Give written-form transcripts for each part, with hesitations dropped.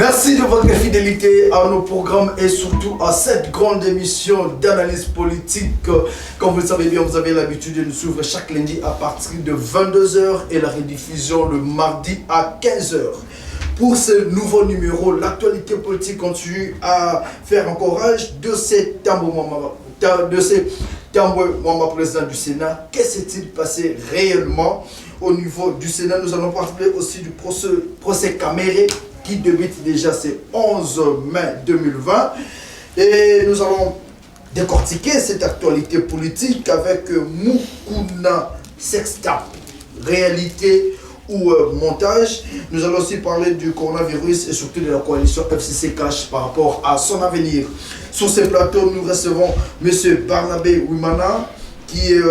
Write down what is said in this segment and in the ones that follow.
Merci de votre fidélité à nos programmes et surtout à cette grande émission d'analyse politique. Comme vous le savez bien, vous avez l'habitude de nous suivre chaque lundi à partir de 22h et la rediffusion le mardi à 15h. Pour ce nouveau numéro, l'actualité politique continue à faire encourage de ces Tambo Mwamba, président du Sénat. Qu'est-ce qui s'est passé réellement au niveau du Sénat? Nous allons parler aussi du procès Caméré qui débute déjà ce 11 mai 2020. Et nous allons décortiquer cette actualité politique avec Mukuna Sexta, réalité ou montage. Nous allons aussi parler du coronavirus et surtout de la coalition FCC Cash par rapport à son avenir. Sur ce plateau, nous recevons M. Barnabé Ouimana, qui est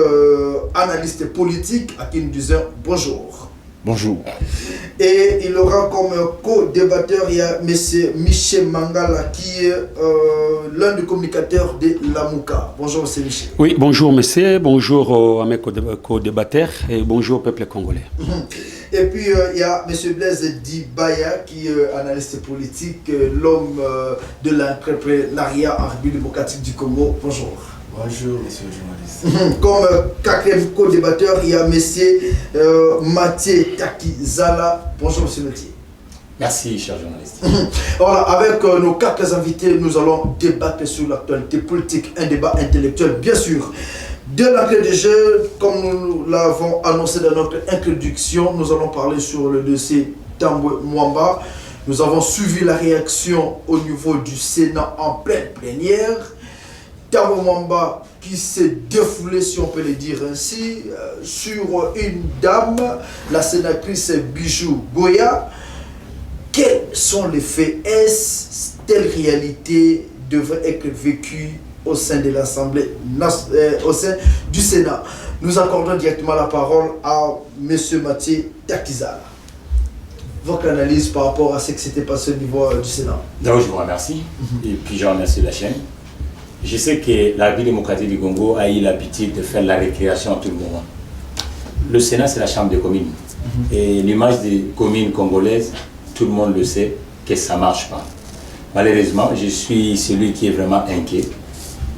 analyste politique, à qui nous disons bonjour. Bonjour. Et il aura comme co-débatteur, il y a M. Michel Mangala, qui est l'un des communicateurs de l'AMUCA. Bonjour M. Michel. Oui, bonjour monsieur, bonjour à mes co-débatteurs et bonjour au peuple congolais. Et puis il y a M. Blaise Dibaya, qui est analyste politique, l'homme de l'entrepreneuriat en République démocratique du Congo. Bonjour. Bonjour, monsieur le journaliste. Comme quatrième co-débatteur, il y a M. Mathieu Takizala. Bonjour, monsieur Mathieu. Merci, cher journaliste. Voilà, avec nos quatre invités, nous allons débattre sur l'actualité politique, un débat intellectuel, bien sûr. De l'entrée de jeu, comme nous l'avons annoncé dans notre introduction, nous allons parler sur le dossier Tambo Mwamba. Nous avons suivi la réaction au niveau du Sénat en pleine plénière. Tambo Mwamba qui s'est défoulé, si on peut le dire ainsi, sur une dame, la sénatrice Bijou Goya. Quels sont les faits? Est-ce telle réalité devrait être vécue au sein de l'Assemblée, au sein du Sénat? Nous accordons directement la parole à M. Mathieu Takizala. Votre analyse par rapport à ce qui s'était passé au niveau du Sénat? D'abord, je vous remercie. Et puis, je remercie la chaîne. Je sais que la République démocratique du Congo a eu l'habitude de faire la récréation à tout le moment. Le Sénat, c'est la chambre des communes. Et l'image des communes congolaises, tout le monde le sait, que ça ne marche pas. Malheureusement, je suis celui qui est vraiment inquiet.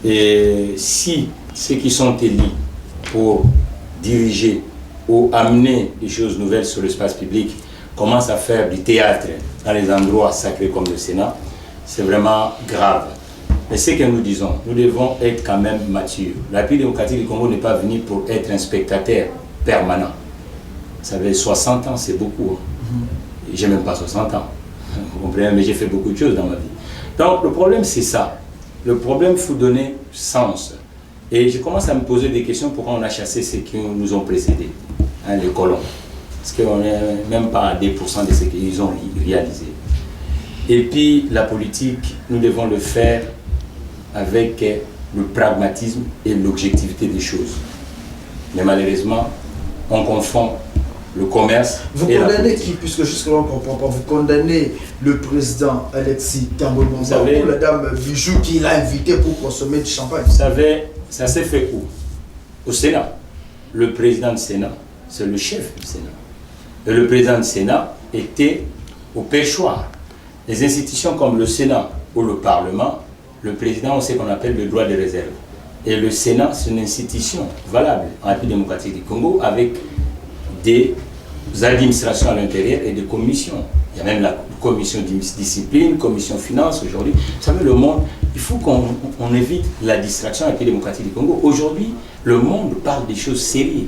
Et si ceux qui sont élus pour diriger ou amener des choses nouvelles sur l'espace public commencent à faire du théâtre dans les endroits sacrés comme le Sénat, c'est vraiment grave. Mais ce que nous disons, nous devons être quand même matures. La République démocratique du Congo n'est pas venue pour être un spectateur permanent. Vous savez, 60 ans, c'est beaucoup. J'ai même pas 60 ans. Vous comprenez, mais j'ai fait beaucoup de choses dans ma vie. Donc, le problème, c'est ça. Le problème, il faut donner sens. Et je commence à me poser des questions pourquoi on a chassé ceux qui nous ont précédés, hein, les colons. Parce qu'on n'est même pas à 2% de ce qu'ils ont réalisé. Et puis, la politique, nous devons le faire avec le pragmatisme et l'objectivité des choses. Mais malheureusement, on confond le commerce vous et la condamnez politique. qui, puisque jusque-là on ne comprend pas, vous condamnez le président Alexis Tambo Mwamba ou la dame Bijou qui l'a invité pour consommer du champagne? Vous savez, ça s'est fait où? Au Sénat. Le président du Sénat, c'est le chef du Sénat. Et le président du Sénat était au pêchoir. Les institutions comme le Sénat ou le Parlement, le président a ce qu'on appelle le droit de réserve. Et le Sénat, c'est une institution valable en République démocratique du Congo avec des administrations à l'intérieur et des commissions. Il y a même la commission discipline, commission finance aujourd'hui. Vous savez, le monde, il faut qu'on évite la distraction à la République démocratique du Congo. Aujourd'hui, le monde parle des choses sérieuses.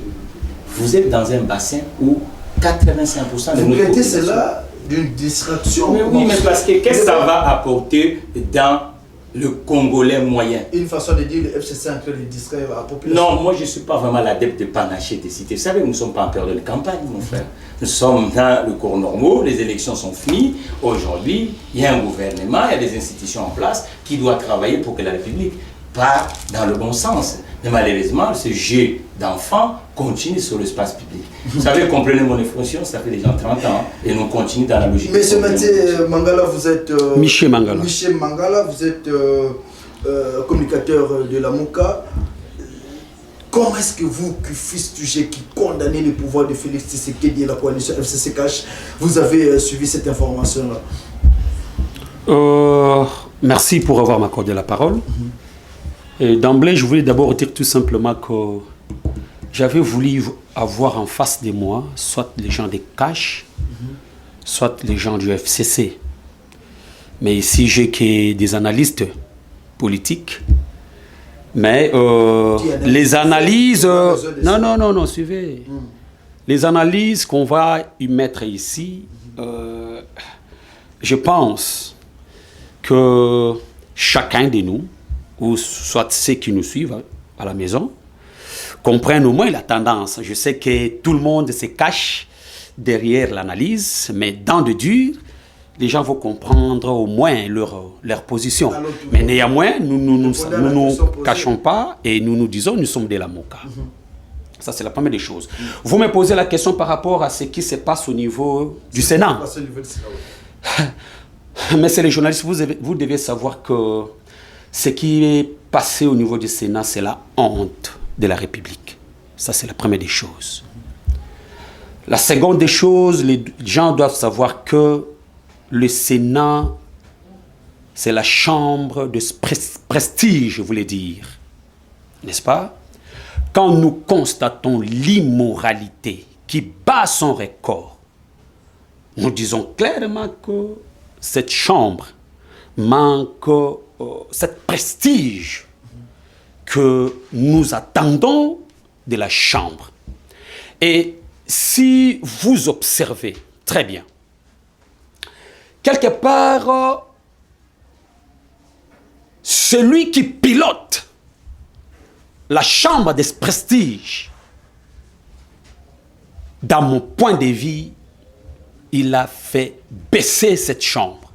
Vous êtes dans un bassin où 85% de vous notre mettez population... cela d'une distraction? Mais oui, mais parce que qu'est-ce que ça va apporter dans le Congolais moyen? Une façon de dire le FCC est en train de distraire la population. Non, moi je ne suis pas vraiment l'adepte de panacher des cités. Vous savez, nous ne sommes pas en période de campagne, mon frère. Nous sommes dans le cours normal, les élections sont finies. Aujourd'hui, il y a un gouvernement, il y a des institutions en place qui doivent travailler pour que la République parte dans le bon sens. Mais malheureusement, ce jeu d'enfants continue sur l'espace public. Vous savez, comprenez mon expression, ça fait déjà 30 ans et nous continuons dans la logique. Monsieur Mathieu Mangala, vous êtes... Michel Mangala. Michel Mangala, vous êtes communicateur de l'AMUCA. Comment est-ce que vous, qui fustigez, qui condamnez le pouvoir de Félix Tshisekedi et la coalition FCC Cash, vous avez suivi cette information-là? Merci pour avoir m'accordé la parole. Et d'emblée, je voulais d'abord dire tout simplement que j'avais voulu avoir en face de moi soit les gens des CACH, soit les gens du FCC. Mais ici, j'ai que des analystes politiques. Mais les analyses... non, suivez. Les analyses qu'on va y mettre ici, je pense que chacun de nous, ou soit ceux qui nous suivent à la maison, comprennent au moins la tendance. Je sais que tout le monde se cache derrière l'analyse, mais dans le dur, les gens vont comprendre au moins leur position. Mais néanmoins, nous ne nous cachons pas et nous disons nous sommes des Lamoka. Ça, c'est la première des choses. Vous me posez la question par rapport à ce qui se passe au niveau du Sénat. Mais c'est les journalistes, vous devez savoir que ce qui est passé au niveau du Sénat, c'est la honte de la République. Ça, c'est la première des choses. La seconde des choses, les gens doivent savoir que le Sénat, c'est la chambre de prestige, je voulais dire. N'est-ce pas? Quand nous constatons l'immoralité qui bat son record, nous disons clairement que cette chambre manque cette prestige que nous attendons de la chambre. Et si vous observez très bien, quelque part, celui qui pilote la chambre de prestige, dans mon point de vue, il a fait baisser cette chambre.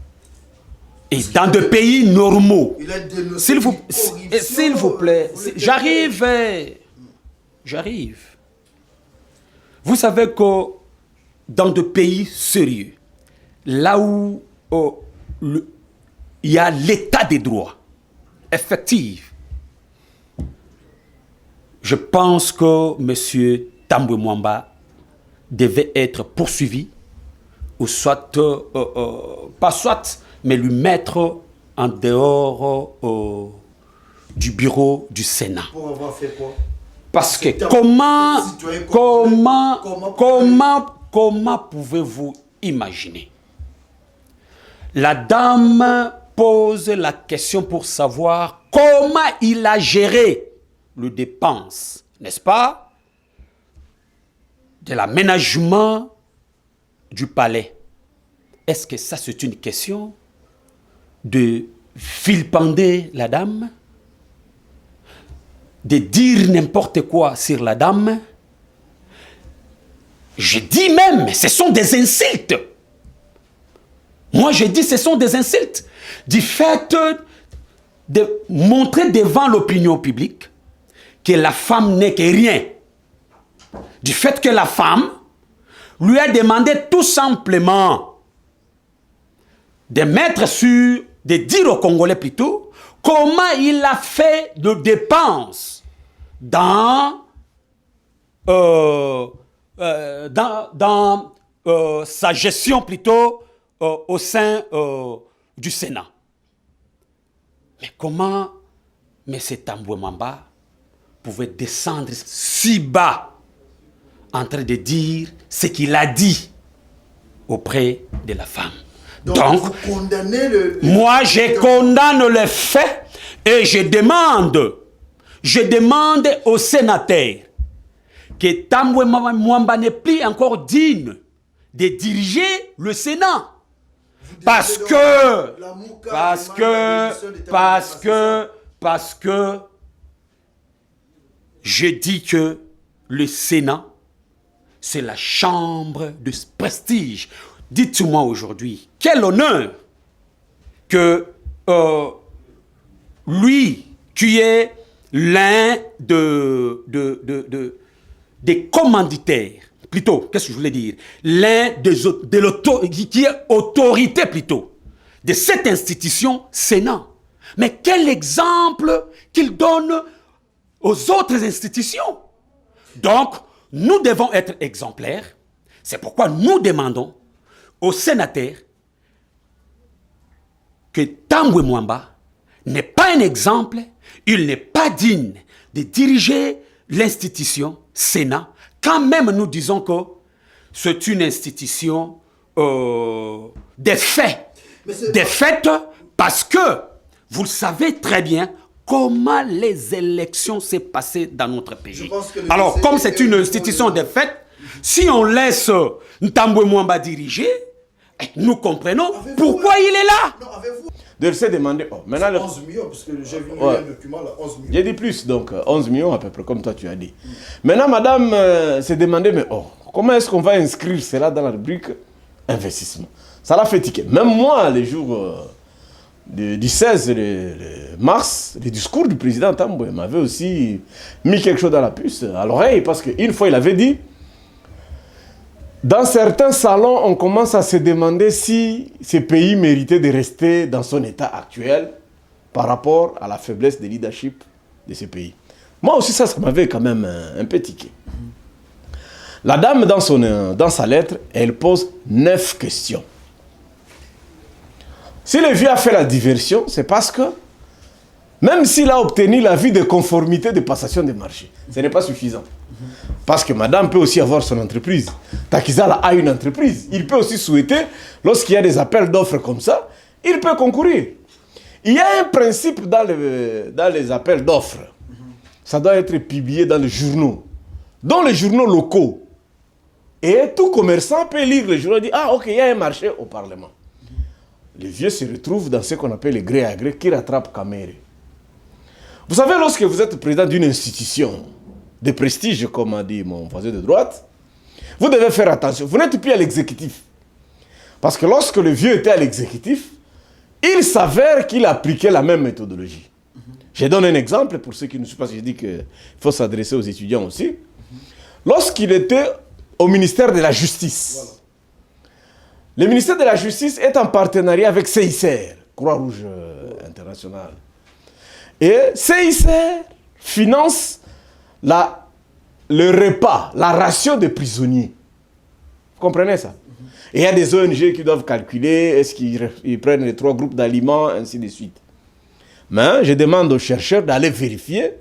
Et dans des pays normaux, s'il vous plaît, j'arrive. Vous savez que dans des pays sérieux, là où il y a l'état des droits effectif, je pense que M. Tambwe Mwamba devait être poursuivi, ou soit, pas soit, mais lui mettre en dehors du bureau du Sénat. Pour avoir fait quoi? Parce que comment pouvez-vous imaginer? La dame pose la question pour savoir comment il a géré le dépense, n'est-ce pas, de l'aménagement du palais. Est-ce que ça, c'est une question de vilipender la dame, de dire n'importe quoi sur la dame? Je dis même, ce sont des insultes. Moi, je dis, ce sont des insultes. Du fait de montrer devant l'opinion publique que la femme n'est que rien. Du fait que la femme lui a demandé tout simplement de mettre sur, de dire aux Congolais plutôt, comment il a fait de dépenses dans sa gestion plutôt au sein du Sénat. Mais comment M. Tambwe Mwamba pouvait descendre si bas en train de dire ce qu'il a dit auprès de la femme? Donc vous condamnez moi, je condamne le fait et je demande aux sénateurs que Tambwe Mwamba n'est plus encore digne de diriger le Sénat. Parce que je dis que le Sénat, c'est la chambre de prestige. Dites-moi aujourd'hui, quel honneur que lui, qui est l'un des commanditaires, plutôt, qu'est-ce que je voulais dire, l'un qui est autorité plutôt, de cette institution Sénat. Mais quel exemple qu'il donne aux autres institutions. Donc, nous devons être exemplaires. C'est pourquoi nous demandons aux sénateurs que Tambwe Mwamba n'est pas un exemple, il n'est pas digne de diriger l'institution Sénat, quand même nous disons que c'est une institution des faits. Des faits parce que vous le savez très bien comment les élections s'est passées dans notre pays. Alors, comme c'est une institution des faits, si on laisse Ntambwe Mwamba diriger, nous comprenons pourquoi il est là. De se demander, maintenant 11 millions, parce que j'ai vu un document là, 11 millions. J'ai dit plus, donc 11 millions à peu près, comme toi tu as dit. Maintenant, madame s'est demandé, mais comment est-ce qu'on va inscrire cela dans la rubrique investissement? Ça l'a fait tiquer. Même moi, les jours du 16 mars, le discours du président Tambwe m'avait aussi mis quelque chose dans la puce, à l'oreille, parce qu'une fois, il avait dit, dans certains salons, on commence à se demander si ce pays méritait de rester dans son état actuel par rapport à la faiblesse de leadership de ce pays. Moi aussi, ça m'avait quand même un peu tiqué. La dame, dans sa lettre, elle pose 9 questions. Si le vieux a fait la diversion, c'est parce que, même s'il a obtenu l'avis de conformité de passation des marchés, ce n'est pas suffisant. Parce que madame peut aussi avoir son entreprise. Takizala a une entreprise. Il peut aussi souhaiter, lorsqu'il y a des appels d'offres comme ça, il peut concourir. Il y a un principe dans les appels d'offres. Ça doit être publié dans les journaux. Dans les journaux locaux. Et tout commerçant peut lire les journaux et dire, ah ok, il y a un marché au Parlement. Les vieux se retrouvent dans ce qu'on appelle les gré à gré qui rattrapent Kamere. Vous savez, lorsque vous êtes président d'une institution de prestige, comme a dit mon voisin de droite, vous devez faire attention. Vous n'êtes plus à l'exécutif. Parce que lorsque le vieux était à l'exécutif, il s'avère qu'il appliquait la même méthodologie. Je donne un exemple pour ceux qui ne savent pas, je dis qu'il faut s'adresser aux étudiants aussi. Lorsqu'il était au ministère de la Justice, le ministère de la Justice est en partenariat avec CICR, Croix-Rouge internationale. Et CICR finance le repas, la ration des prisonniers. Vous comprenez ça? Et il y a des ONG qui doivent calculer, est-ce qu'ils prennent les 3 groupes d'aliments, ainsi de suite. Mais je demande aux chercheurs d'aller vérifier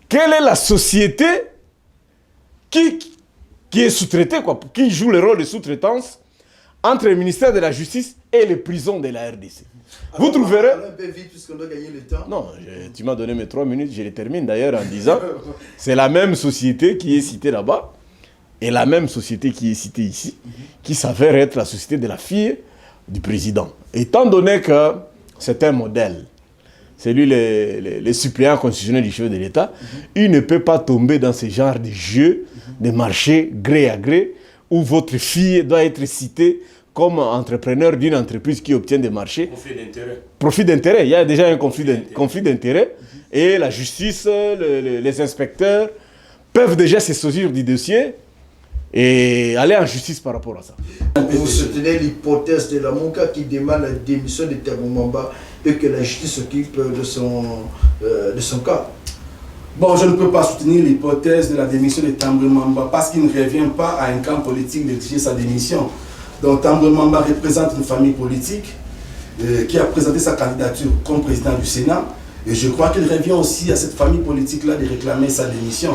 quelle est la société qui est sous-traitée, qui joue le rôle de sous-traitance entre le ministère de la Justice et les prisons de la RDC. Vous trouverez... Un peu vite puisqu'on doit gagner le temps. Non, tu m'as donné mes 3 minutes, je les termine d'ailleurs en disant c'est la même société qui est citée là-bas et la même société qui est citée ici, qui s'avère être la société de la fille du président. Étant donné que c'est un modèle, c'est lui le suppléant constitutionnel du chef de l'État, il ne peut pas tomber dans ce genre de jeu, de marché gré à gré, où votre fille doit être citée comme entrepreneur d'une entreprise qui obtient des marchés. Conflit d'intérêt. Profit d'intérêt. Il y a déjà un conflit d'intérêt. Et la justice, les inspecteurs peuvent déjà se saisir du dossier et aller en justice par rapport à ça. Vous soutenez l'hypothèse de la Monka qui demande la démission de Tambwe Mwamba et que la justice s'occupe de son cas? Bon, je ne peux pas soutenir l'hypothèse de la démission de Tambwe Mwamba parce qu'il ne revient pas à un camp politique d'exiger sa démission. Donc Tambwe Mwamba représente une famille politique qui a présenté sa candidature comme président du Sénat. Et je crois qu'il revient aussi à cette famille politique-là de réclamer sa démission.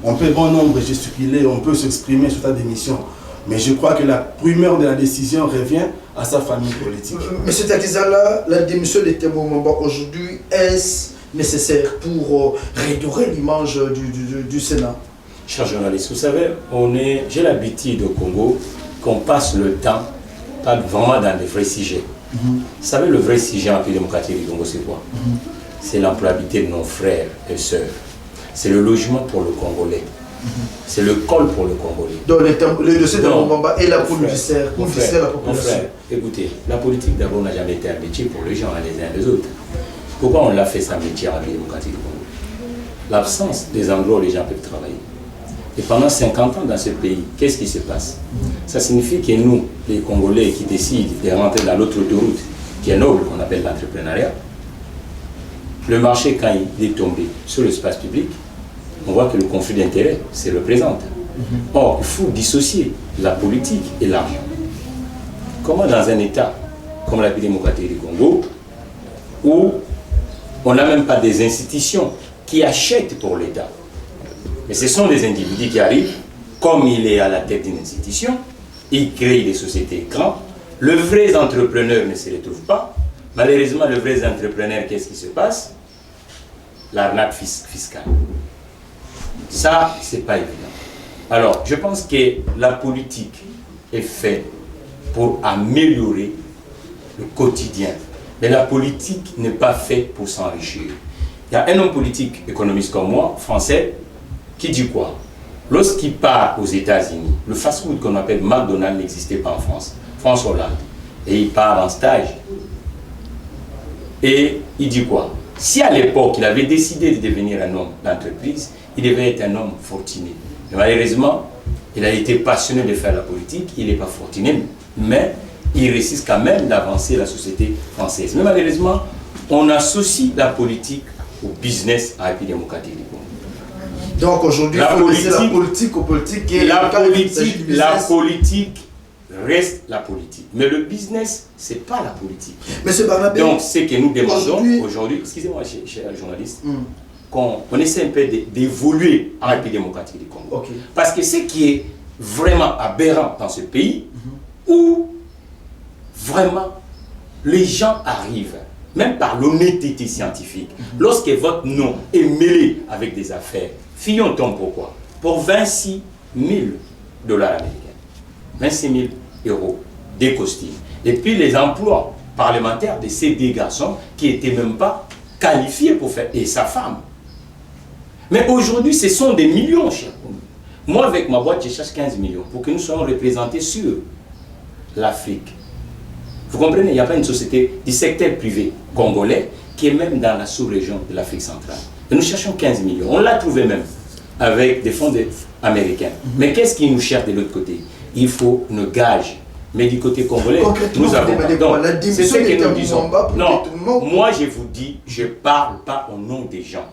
On peut bon nombre gesticuler, on peut s'exprimer sur sa démission. Mais je crois que la primeur de la décision revient à sa famille politique. Monsieur Takizala, la démission de Tambwe Mwamba aujourd'hui, est-ce nécessaire pour redorer l'image du Sénat? Cher journaliste, vous savez, j'ai l'habitude au Congo qu'on passe le temps pas vraiment dans les vrais sujets. Vous savez, le vrai sujet en pays démocratique du Congo, c'est quoi? C'est l'employabilité de nos frères et sœurs. C'est le logement pour le Congolais. C'est le col pour le Congolais. Donc le dossier de Tambwe Mwamba et la politique, la population. Mon frère, écoutez, la politique d'abord n'a jamais été un métier pour les gens, les uns et les autres. Pourquoi on l'a fait sans métier en pays démocratique du Congo? L'absence des endroits où les gens peuvent travailler. Et pendant 50 ans dans ce pays, qu'est-ce qui se passe? Ça signifie que nous, les Congolais qui décident de rentrer dans l'autre autoroute, qui est noble, qu'on appelle l'entrepreneuriat, le marché, quand il est tombé sur l'espace public, on voit que le conflit d'intérêts se représente. Or, il faut dissocier la politique et l'argent. Comment dans un État comme la République démocratique du Congo, où on n'a même pas des institutions qui achètent pour l'État. Mais ce sont des individus qui arrivent, comme il est à la tête d'une institution, il crée des sociétés grandes. Le vrai entrepreneur ne se retrouve pas. Malheureusement, le vrai entrepreneur, qu'est-ce qui se passe? L'arnaque fiscale. Ça, c'est pas évident. Alors, je pense que la politique est faite pour améliorer le quotidien. Mais la politique n'est pas faite pour s'enrichir. Il y a un homme politique, économiste comme moi, français, qui dit quoi? Lorsqu'il part aux États-Unis, le fast-food qu'on appelle McDonald's n'existait pas en France. François Hollande. Et il part en stage. Et il dit quoi? Si à l'époque, il avait décidé de devenir un homme d'entreprise, il devait être un homme fortuné. Mais malheureusement, il a été passionné de faire la politique, il n'est pas fortuné, mais il réussit quand même d'avancer la société française. Mais malheureusement, on associe la politique au business à République démocratique du Congo. Donc aujourd'hui, il faut laisser la politique aux politiques. Et la politique reste la politique. Mais le business, ce n'est pas la politique. Monsieur Barnabé, donc, ce que nous demandons aujourd'hui, excusez-moi, cher journaliste, qu'on essaie un peu d'évoluer en République démocratique du Congo. Okay. Parce que ce qui est vraiment aberrant dans ce pays, où vraiment les gens arrivent, même par l'honnêteté scientifique, lorsque votre nom est mêlé avec des affaires, fillon-t-on pourquoi? Pour 26 000 dollars américains, 26 000 euros, des costumes. Et puis les emplois parlementaires de ces deux garçons qui n'étaient même pas qualifiés pour faire, et sa femme. Mais aujourd'hui, ce sont des millions, cher. Moi, avec ma boîte, je cherche 15 millions pour que nous soyons représentés sur l'Afrique. Vous comprenez, il n'y a pas une société du secteur privé congolais qui est même dans la sous-région de l'Afrique centrale. Et nous cherchons 15 millions. On l'a trouvé même avec des fonds américains. Mais qu'est-ce qui nous cherche de l'autre côté? Il faut nos gages. Mais du côté congolais, nous avons pas. C'est ce que nous disons. Non, moi je vous dis, je ne parle pas au nom des gens.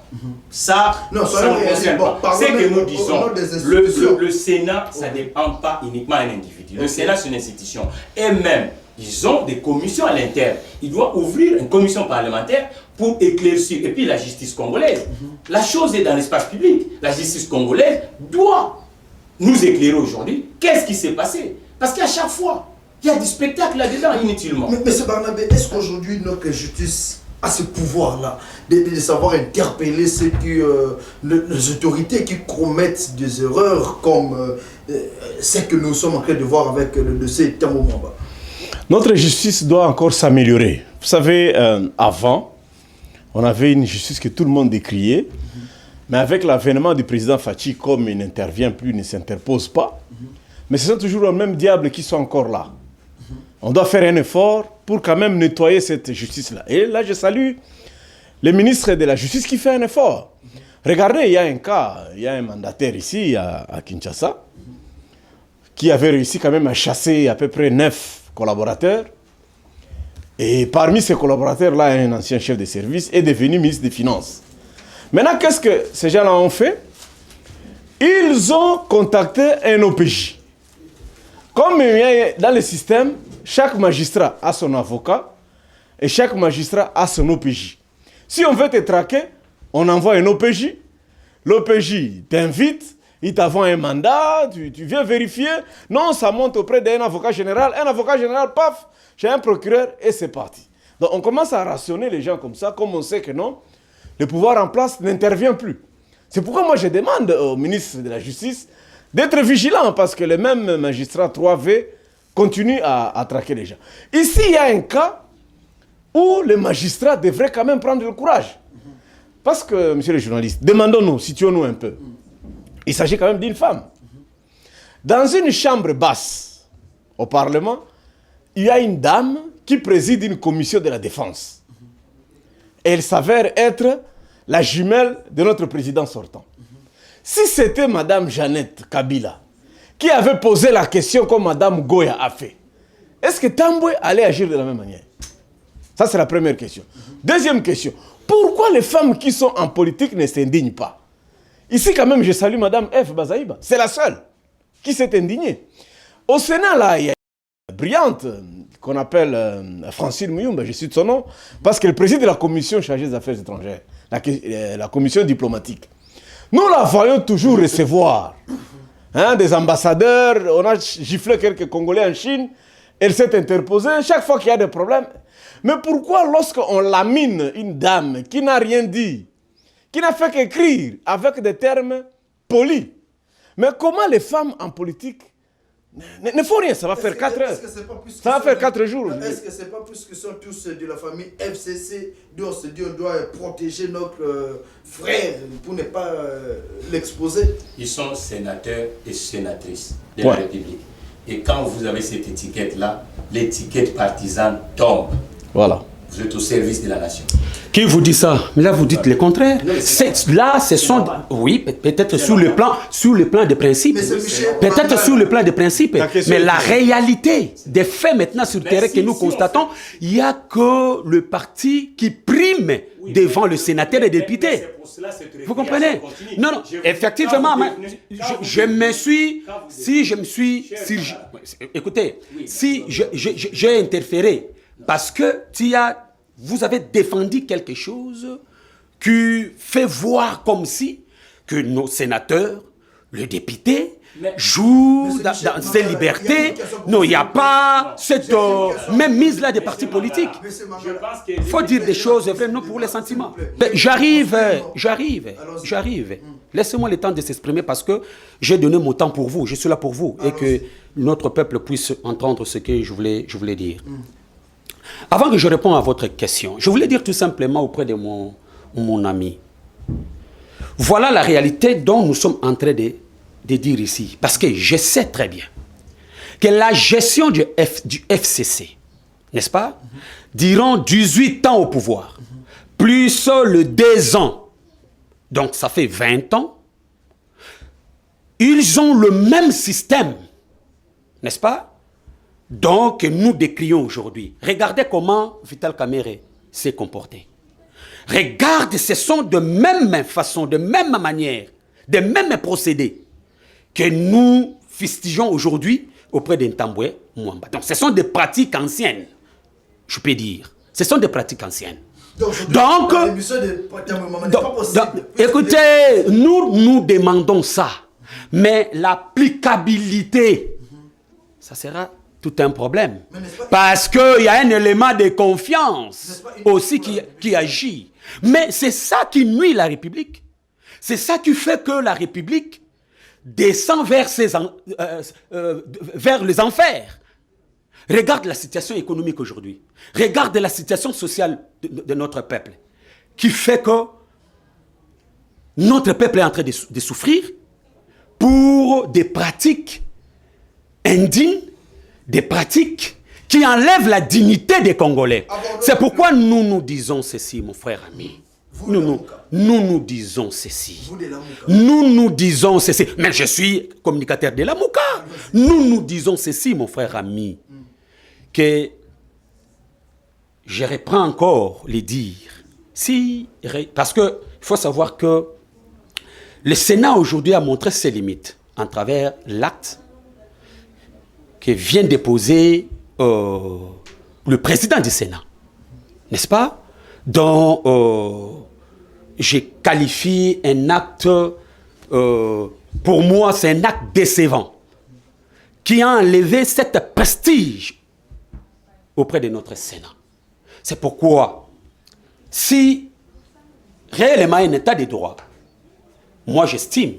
Ça, ça ne concerne pas. C'est que nous disons, le Sénat, ça ne dépend pas uniquement d'un individu. Le Sénat, c'est une institution. Et même, ils ont des commissions à l'interne. Ils doivent ouvrir une commission parlementaire pour éclaircir. Et puis la justice congolaise. La chose est dans l'espace public. La justice congolaise doit nous éclairer aujourd'hui. Qu'est-ce qui s'est passé? Parce qu'à chaque fois, il y a du spectacle là-dedans inutilement. Mais M. Barnabé, est-ce qu'aujourd'hui notre justice a ce pouvoir-là de savoir interpeller ceux qui, les autorités qui commettent des erreurs comme celles que nous sommes en train de voir avec le dossier Tambo Mwamba? Notre justice doit encore s'améliorer. Vous savez, avant, on avait une justice que tout le monde décriait, mais avec l'avènement du président Fachi, comme il n'intervient plus, il ne s'interpose pas, mais ce sont toujours les mêmes diables qui sont encore là. On doit faire un effort pour quand même nettoyer cette justice-là. Et là, je salue le ministre de la Justice qui fait un effort. Regardez, il y a un cas, il y a un mandataire ici, à Kinshasa, qui avait réussi quand même à chasser à peu près 9 collaborateurs. Et parmi ces collaborateurs-là, un ancien chef de service est devenu ministre des Finances. Maintenant, qu'est-ce que ces gens-là ont fait? Ils ont contacté un OPJ. Comme il y a dans le système, chaque magistrat a son avocat et chaque magistrat a son OPJ. Si on veut te traquer, on envoie un OPJ. L'OPJ t'invite, il t'envoie un mandat, tu viens vérifier. Non, ça monte auprès d'un avocat général. Un avocat général, paf, chez un procureur et c'est parti. Donc on commence à rationner les gens comme ça, comme on sait que non, le pouvoir en place n'intervient plus. C'est pourquoi moi je demande au ministre de la Justice d'être vigilant parce que le même magistrat 3V continue à traquer les gens. Ici, il y a un cas où le magistrat devrait quand même prendre le courage. Parce que, monsieur le journaliste, demandons-nous, situons-nous un peu. Il s'agit quand même d'une femme. Dans une chambre basse au Parlement, il y a une dame qui préside une commission de la défense. Elle s'avère être la jumelle de notre président sortant. Si c'était Madame Jeannette Kabila qui avait posé la question comme Madame Goya a fait, est-ce que Tambwe allait agir de la même manière? Ça, c'est la première question. Deuxième question, pourquoi les femmes qui sont en politique ne s'indignent pas? Ici, quand même, je salue Madame F. Bazaïba. C'est la seule qui s'est indignée. Au Sénat, là, il y a brillante qu'on appelle Francine Muyumba, je cite son nom, parce qu'elle préside la commission chargée des affaires étrangères, la commission diplomatique. Nous la voyons toujours recevoir des ambassadeurs, on a giflé quelques Congolais en Chine, elle s'est interposée chaque fois qu'il y a des problèmes. Mais pourquoi lorsqu'on lamine une dame qui n'a rien dit, qui n'a fait qu'écrire avec des termes polis, mais comment les femmes en politique ne font rien, ça va faire 4 heures. Ça va faire 4 jours. Est-ce que c'est pas plus que sont tous de la famille FCC, d'où on se dit on doit protéger notre frère pour ne pas l'exposer? Ils sont sénateurs et sénatrices de la République. Et quand vous avez cette étiquette-là, l'étiquette partisane tombe. Voilà. Vous êtes au service de la nation. Qui vous dit ça? Mais là, vous dites le contraire. Là, ce sont... Oui, peut-être sur le plan des principes. Peut-être sur le plan des principes. Mais la réalité des faits maintenant sur le terrain que nous constatons, il n'y a que le parti qui prime devant le sénateur et les députés. Vous comprenez? Non, non, effectivement, je me suis... Si je me suis... Écoutez, si j'ai interféré parce que vous avez défendu quelque chose qui fait voir comme si que nos sénateurs, le député, jouent dans ces libertés. Non, il n'y a pas cette même mise-là des partis politiques. Il faut dire des choses vraies, non pour les sentiments. J'arrive. Laissez-moi le temps de s'exprimer parce que j'ai donné mon temps pour vous. Je suis là pour vous et que notre peuple puisse entendre ce que je voulais dire. Avant que je réponde à votre question, je voulais dire tout simplement auprès de mon ami. Voilà la réalité dont nous sommes en train de dire ici. Parce que je sais très bien que la gestion du FCC, n'est-ce pas, durant 18 ans au pouvoir, plus le 2 ans, donc ça fait 20 ans, ils ont le même système, n'est-ce pas? Donc, nous décrions aujourd'hui. Regardez comment Vital Kamerhe s'est comporté. Regardez, ce sont de même façon, de même manière, de mêmes procédés que nous fustigeons aujourd'hui auprès d'Ntambwe Mwamba. Donc, ce sont des pratiques anciennes, je peux dire. Ce sont des pratiques anciennes. Donc, écoutez, nous demandons ça. Mais l'applicabilité, ça sera tout un problème. Parce qu'il y a un élément de confiance aussi qui agit. Mais c'est ça qui nuit la République. C'est ça qui fait que la République descend vers les enfers. Regarde la situation économique aujourd'hui. Regarde la situation sociale de notre peuple. Qui fait que notre peuple est en train de souffrir pour des pratiques indignes, des pratiques qui enlèvent la dignité des Congolais. C'est pourquoi nous disons ceci, mon frère ami. Nous disons ceci. Nous disons ceci. Mais je suis communicateur de la Mouka. Nous disons ceci, mon frère ami. Que je reprends encore les dires. Parce qu'il faut savoir que le Sénat aujourd'hui a montré ses limites à travers l'acte que vient déposer le président du Sénat, n'est-ce pas? Dont j'ai qualifié un acte, pour moi c'est un acte décevant, qui a enlevé cet prestige auprès de notre Sénat. C'est pourquoi, si réellement il y a un état de droit, moi j'estime,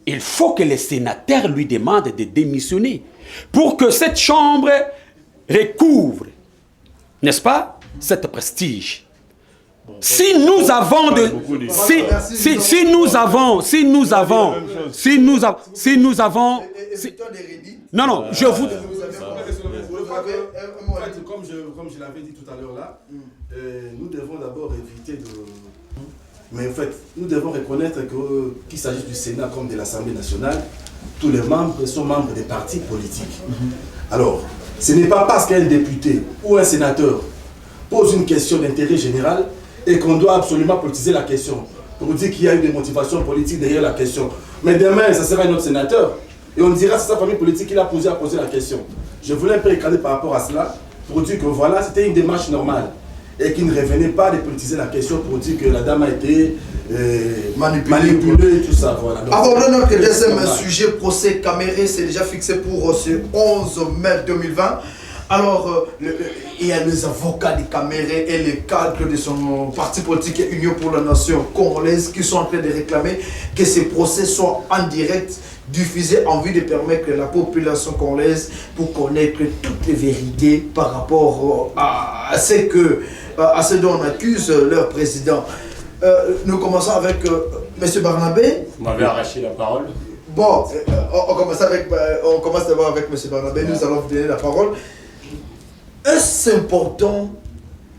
il faut que les sénateurs lui demandent de démissionner pour que cette chambre recouvre, n'est-ce pas, cet prestige. Si nous avons non, je vous... Comme je l'avais dit tout à l'heure là, nous devons d'abord éviter de... Mais en fait, nous devons reconnaître qu'il s'agit du Sénat comme de l'Assemblée nationale. Tous les membres sont membres des partis politiques. Alors, ce n'est pas parce qu'un député ou un sénateur pose une question d'intérêt général et qu'on doit absolument politiser la question pour dire qu'il y a eu des motivations politiques derrière la question. Mais demain, ça sera un autre sénateur et on dira que c'est sa famille politique qui l'a posé à poser la question. Je voulais un peu éclairer par rapport à cela, pour dire que voilà, c'était une démarche normale. Et qu'il ne revenait pas de politiser la question pour dire que la dame a été manipulée et tout ça. Voilà. Abordons notre deuxième sujet, procès Caméré, c'est déjà fixé pour ce 11 mai 2020. Alors, il y a les avocats de Caméré et les cadres de son parti politique Union pour la Nation congolaise qui sont en train de réclamer que ces procès soient en direct diffusés en vue de permettre à la population congolaise pour connaître toutes les vérités par rapport à ce dont on accuse leur président. Nous commençons avec M. Barnabé. Vous m'avez arraché la parole. Bon, on commence d'abord avec M. Barnabé, nous allons vous donner la parole. Est-ce important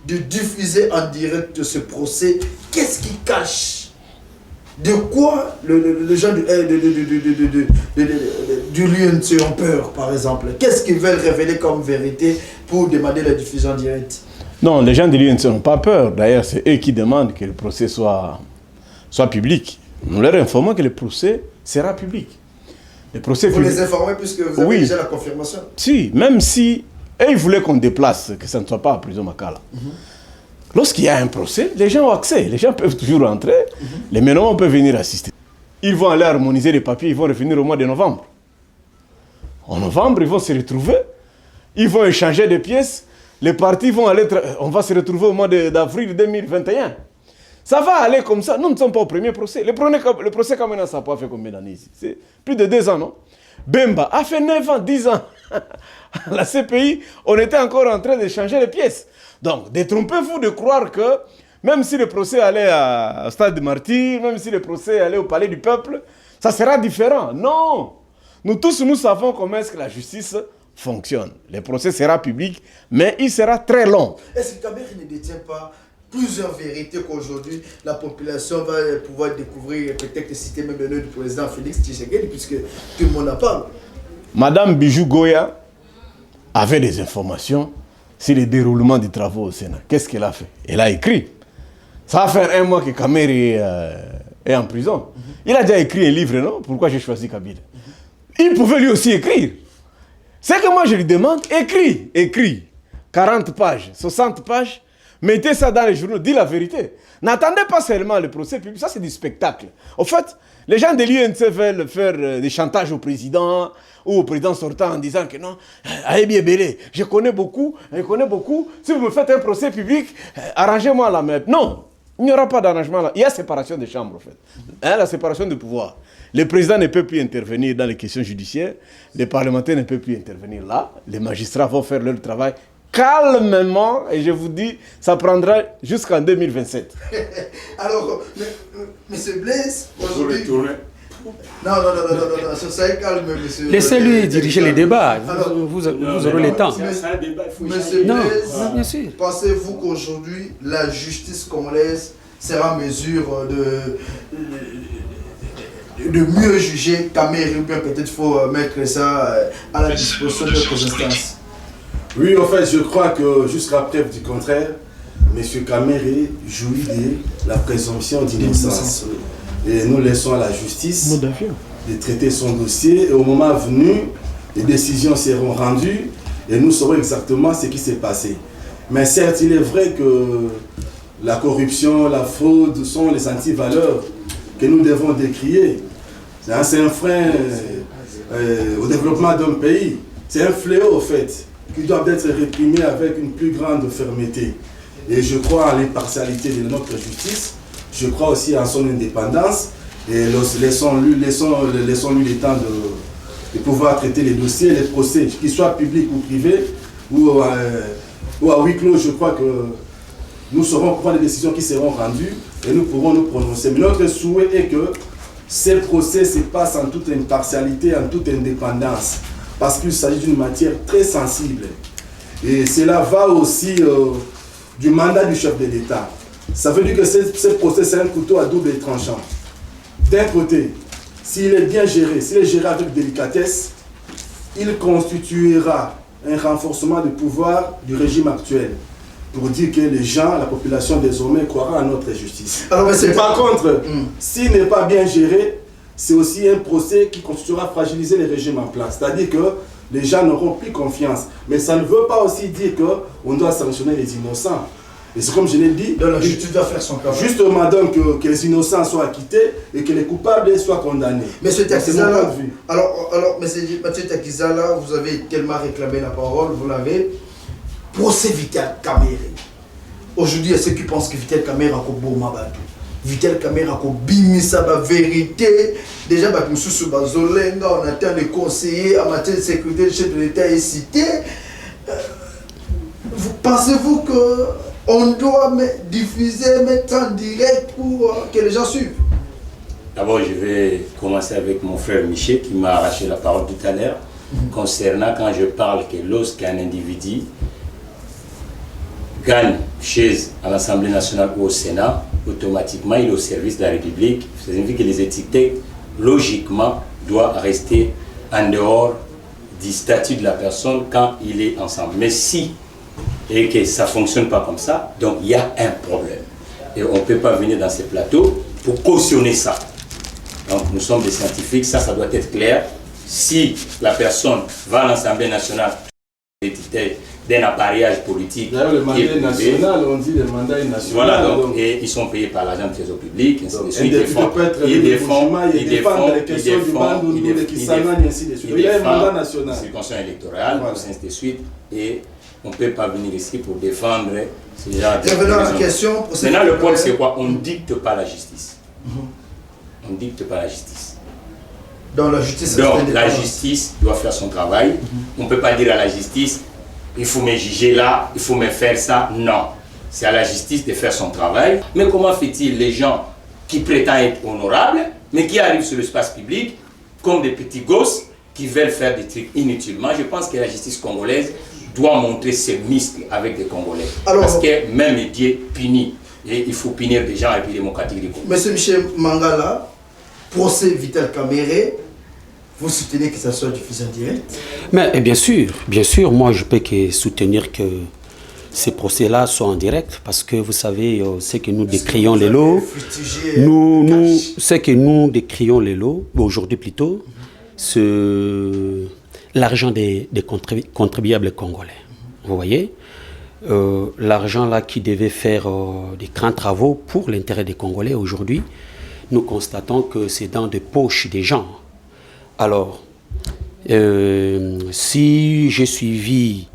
de diffuser en direct ce procès? Qu'est-ce qui cache? De quoi les gens du l'UNC ont peur, par exemple? Qu'est-ce qu'ils veulent révéler comme vérité pour demander la diffusion en direct? Non, les gens de l'UNC n'ont pas peur. D'ailleurs, c'est eux qui demandent que le procès soit public. Nous leur informons que le procès sera public. Le procès vous les informez puisque vous avez déjà la confirmation? Si, même si ils voulaient qu'on déplace, que ça ne soit pas à prison Makala. Lorsqu'il y a un procès, les gens ont accès. Les gens peuvent toujours rentrer. Les ménomons peuvent venir assister. Ils vont aller harmoniser les papiers. Ils vont revenir au mois de novembre. En novembre, ils vont se retrouver. Ils vont échanger des pièces. Les partis vont aller... On va se retrouver au mois d'avril 2021. Ça va aller comme ça. Nous ne sommes pas au premier procès. Le procès Kamena, ça n'a pas fait combien d'années ici? C'est plus de 2 ans, non? Bemba a fait 9 ans, 10 ans. La CPI, on était encore en train d'échanger les pièces. Donc, détrompez-vous de croire que même si le procès allait au stade de martyrs, même si le procès allait au palais du peuple, ça sera différent. Non! Nous tous, nous savons comment est-ce que la justice fonctionne. Le procès sera public, mais il sera très long. Est-ce que Caméré ne détient pas plusieurs vérités qu'aujourd'hui la population va pouvoir découvrir, peut-être citer même le nom du président Félix Tshisekedi, puisque tout le monde en parle? Madame Bijou Goya avait des informations sur le déroulement des travaux au Sénat. Qu'est-ce qu'elle a fait? Elle a écrit. Ça va faire 1 mois que Caméré est en prison. Il a déjà écrit un livre, non? Pourquoi j'ai choisi Kabila? Il pouvait lui aussi écrire. C'est que moi je lui demande, écris. 40 pages, 60 pages, mettez ça dans les journaux, dis la vérité. N'attendez pas seulement le procès public, ça c'est du spectacle. En fait, les gens de l'UNC veulent faire des chantages au président ou au président sortant en disant que non, Ayebi Ebele, je connais beaucoup, si vous me faites un procès public, arrangez-moi la même. Non, il n'y aura pas d'arrangement là. Il y a séparation des chambres en fait, la séparation du pouvoir. Le président ne peut plus intervenir dans les questions judiciaires, les parlementaires ne peuvent plus intervenir là, les magistrats vont faire leur travail calmement, et je vous dis, ça prendra jusqu'en 2027. Alors, M. Blaise, aujourd'hui... Non, soyez calme, monsieur. Laissez-lui diriger les débats, Alors, vous aurez le temps. Monsieur Non, Blaise, bien sûr. pensez-vous qu'aujourd'hui, la justice congolaise sera en mesure de mieux juger Caméré, ou bien peut-être il faut mettre ça à la disposition d'autres instances? Oui, en fait, je crois que jusqu'à preuve du contraire, M. Caméré jouit de la présomption d'innocence. Et nous laissons à la justice de traiter son dossier. Et au moment venu, les décisions seront rendues et nous saurons exactement ce qui s'est passé. Mais certes, il est vrai que la corruption, la fraude sont les antivaleurs que nous devons décrier. C'est un frein au développement d'un pays. C'est un fléau, au fait, qui doit être réprimé avec une plus grande fermeté. Et je crois en l'impartialité de notre justice. Je crois aussi en son indépendance. Et laissons-lui le temps de pouvoir traiter les dossiers, les procès, qu'ils soient publics ou privés, ou à huis clos. Je crois que nous saurons prendre les décisions qui seront rendues et nous pourrons nous prononcer. Mais notre souhait est que ces procès se passent en toute impartialité, en toute indépendance, parce qu'il s'agit d'une matière très sensible. Et cela va aussi du mandat du chef de l'État. Ça veut dire que ce procès, c'est un couteau à double tranchant. D'un côté, s'il est bien géré, s'il est géré avec délicatesse, il constituera un renforcement du pouvoir du régime actuel, pour dire que les gens, la population désormais, croira en notre justice. Alors, mais par contre, s'il n'est pas bien géré, c'est aussi un procès qui constituera fragiliser les régimes en place. C'est-à-dire que les gens n'auront plus confiance. Mais ça ne veut pas aussi dire qu'on doit sanctionner les innocents. Et c'est comme je l'ai dit, la justice doit faire son travail. Justement, donc, que les innocents soient acquittés et que les coupables soient condamnés. Monsieur Takizala, alors, monsieur Takizala, vous avez tellement réclamé la parole, vous l'avez. Procès Vital Kamerhe. Aujourd'hui, il y a ceux qui pensent que Vital Kamerhe a Koboma Badou. Vital Kamerhe a Kobimisa la vérité. Déjà, on attend les conseillers en matière de sécurité, le chef de l'État est cité. Pensez-vous que on doit diffuser, mettre en direct pour que les gens suivent? D'abord, je vais commencer avec mon frère Michel qui m'a arraché la parole tout à l'heure concernant quand je parle que lorsqu'un individu gagne chaise à l'Assemblée nationale ou au Sénat, automatiquement il est au service de la République. Ça signifie que les étiquettes, logiquement, doivent rester en dehors du statut de la personne quand il est ensemble. Mais si et que ça ne fonctionne pas comme ça, donc il y a un problème. Et on ne peut pas venir dans ces plateaux pour cautionner ça. Donc nous sommes des scientifiques, ça doit être clair. Si la personne va à l'Assemblée nationale, d'un appareillage politique. D'ailleurs, le mandat est national, on dit le mandat est national. Voilà, donc, et ils sont payés par l'agent de trésor public, ainsi de suite. Ils défendent les questions du Bandundu, les Kisangani, ainsi de suite. Il y a un mandat national. Circonscription électorale, ainsi de suite. Et on ne peut pas venir ici pour défendre ce genre de revenons à la question. Maintenant, le point, c'est quoi? On ne dicte pas la justice. On ne dicte pas la justice. Donc la justice doit faire son travail. On ne peut pas dire à la justice, il faut me juger là, il faut me faire ça. Non. C'est à la justice de faire son travail. Mais comment fait-il les gens qui prétendent être honorables, mais qui arrivent sur l'espace public comme des petits gosses qui veulent faire des trucs inutilement? Je pense que la justice congolaise doit montrer ses muscles avec des Congolais. Alors, parce que même Dieu punit. Et il faut punir des gens et puis démocratiques du Congo. Monsieur Michel Mangala, procès Vital Kamerhe, vous soutenez que ça soit diffusé en direct? Mais bien sûr, moi je peux que soutenir que ces procès-là soient en direct, parce que vous savez, c'est que nous décrions les lots, c'est que nous décrions les lots, aujourd'hui plutôt, l'argent des contribuables congolais. Vous voyez, l'argent là qui devait faire des grands travaux pour l'intérêt des Congolais, aujourd'hui, nous constatons que c'est dans des poches des gens. Alors, si j'ai suivi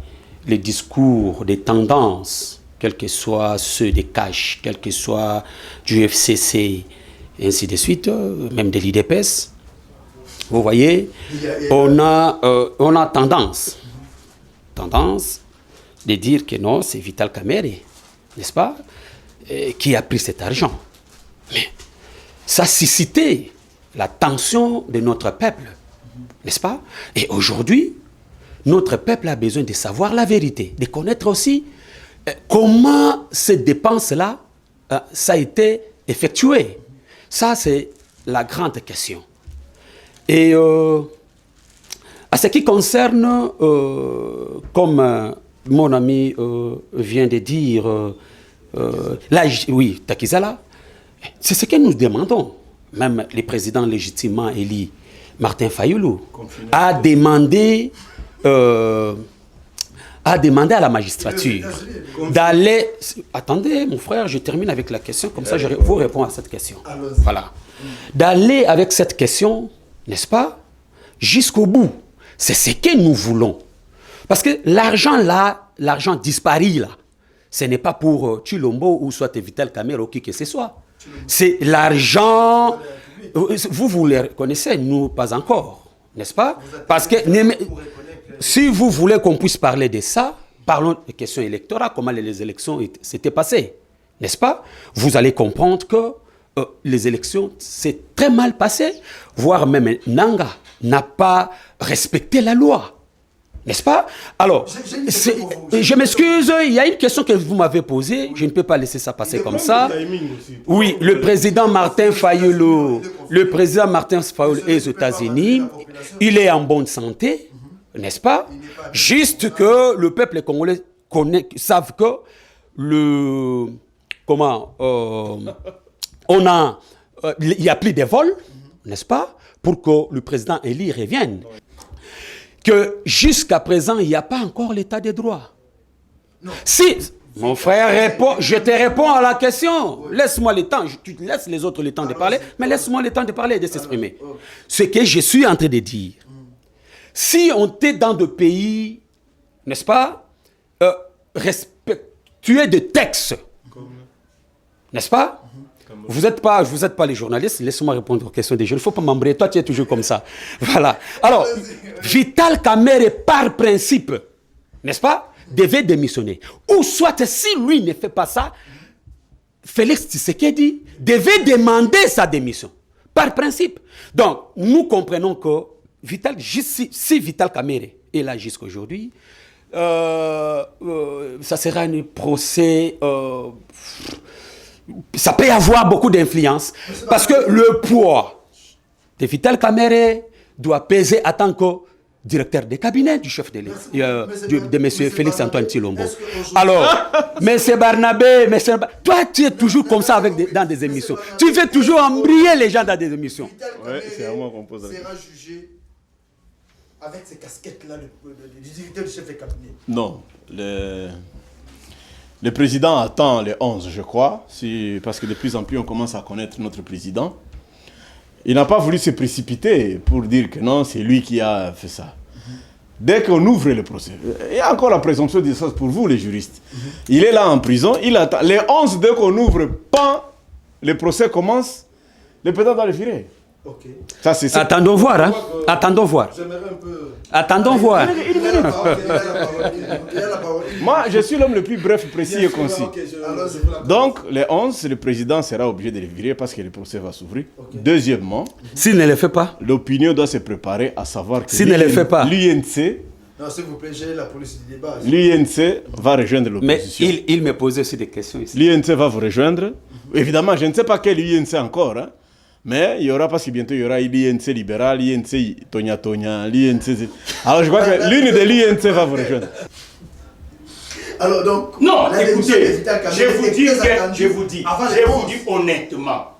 les discours des tendances, quels que soient ceux des CACH, quels que soient du FCC, et ainsi de suite, même de l'IDPS, vous voyez, on a tendance de dire que non, c'est Vital Kamerhe, n'est-ce pas, qui a pris cet argent. Mais ça a suscité la tension de notre peuple, n'est-ce pas? Et aujourd'hui, notre peuple a besoin de savoir la vérité, de connaître aussi comment ces dépenses-là, ça a été effectué. Ça, c'est la grande question. Et à ce qui concerne, comme mon ami vient de dire, oui, Takizala, c'est ce que nous demandons. Même le président légitimement élu, Martin Fayulu, a demandé à la magistrature d'aller... Attendez, mon frère, je termine avec la question, comme ça je vous réponds à cette question. Voilà. D'aller avec cette question, n'est-ce pas, jusqu'au bout. C'est ce que nous voulons. Parce que l'argent là, l'argent disparu là, ce n'est pas pour Chilombo ou soit Vital Kamerhe ou qui que ce soit. C'est l'argent... Vous les reconnaissez, nous pas encore, n'est-ce pas? Parce que si vous voulez qu'on puisse parler de ça, parlons des questions électorales, comment les élections s'étaient passées, n'est-ce pas? Vous allez comprendre que les élections s'est très mal passées, voire même Nanga n'a pas respecté la loi. N'est-ce pas? Alors, je m'excuse, il y a une question que vous m'avez posée, je ne peux pas laisser ça passer comme ça. Oui, le président Martin Fayulu, est aux États-Unis, il est en bonne santé, n'est-ce pas? Juste que le peuple congolais savent que il n'y a plus de vols, n'est-ce pas? Pour que le président Eli revienne. que jusqu'à présent, il n'y a pas encore l'état des droits. Non. Si, mon frère, je te réponds à la question. Laisse-moi le temps. Tu laisses les autres le temps de parler, mais laisse-moi le temps de parler et de s'exprimer. Ce que je suis en train de dire, si on était dans des pays, n'est-ce pas, respectueux de textes, n'est-ce pas? Vous n'êtes pas les journalistes, laissez-moi répondre aux questions des jeunes. Il ne faut pas m'embrouiller, toi tu es toujours comme ça. Voilà. Alors, Vital Kamerhe, par principe, n'est-ce pas, devait démissionner. Ou soit, si lui ne fait pas ça, Félix Tshisekedi devait demander sa démission. Par principe. Donc, nous comprenons que si Vital Kamerhe est là jusqu'aujourd'hui, ça sera un procès... ça peut avoir beaucoup d'influence parce que le poids de Vital Kamerhe doit peser en tant que directeur de cabinet du chef de M. Félix Antoine Tshilombo. Alors, M. Barnabé, toi tu es toujours comme ça dans des émissions. Tu fais toujours embrouiller les gens dans des émissions. Ouais, c'est à moi qu'on pose la question. Sera jugé avec ces casquettes-là du directeur du chef de cabinet. Non, le président attend les 11, je crois, parce que de plus en plus on commence à connaître notre président. Il n'a pas voulu se précipiter pour dire que non, c'est lui qui a fait ça. Dès qu'on ouvre le procès, il y a encore la présomption d'innocence pour vous les juristes. Il est là en prison, il attend. Les 11, dès qu'on ouvre, le procès commence, le président doit le virer. Okay. Ça, c'est ça. Attendons voir, hein. Attendons voir. J'aimerais un peu... Attendons voir. Moi, je suis l'homme le plus bref, précis et concis. Donc, les 11, le président sera obligé de les virer parce que le procès va s'ouvrir. Okay. Deuxièmement, s'il ne le fait pas, l'opinion doit se préparer à savoir que s'il ne le fait pas, l'INC... Non, s'il vous plaît, j'ai la police du débat. L'INC va rejoindre l'opposition. Mais il me posait aussi des questions ici. L'INC va vous rejoindre. Évidemment, je ne sais pas quel INC encore, hein. Mais il y aura, parce que bientôt il y aura l'INC libéral, l'INC Tonya Tonya, l'INC... Alors je crois que l'une de l'INC va vous rejoindre. Alors donc... Non, écoutez, je vous dis honnêtement,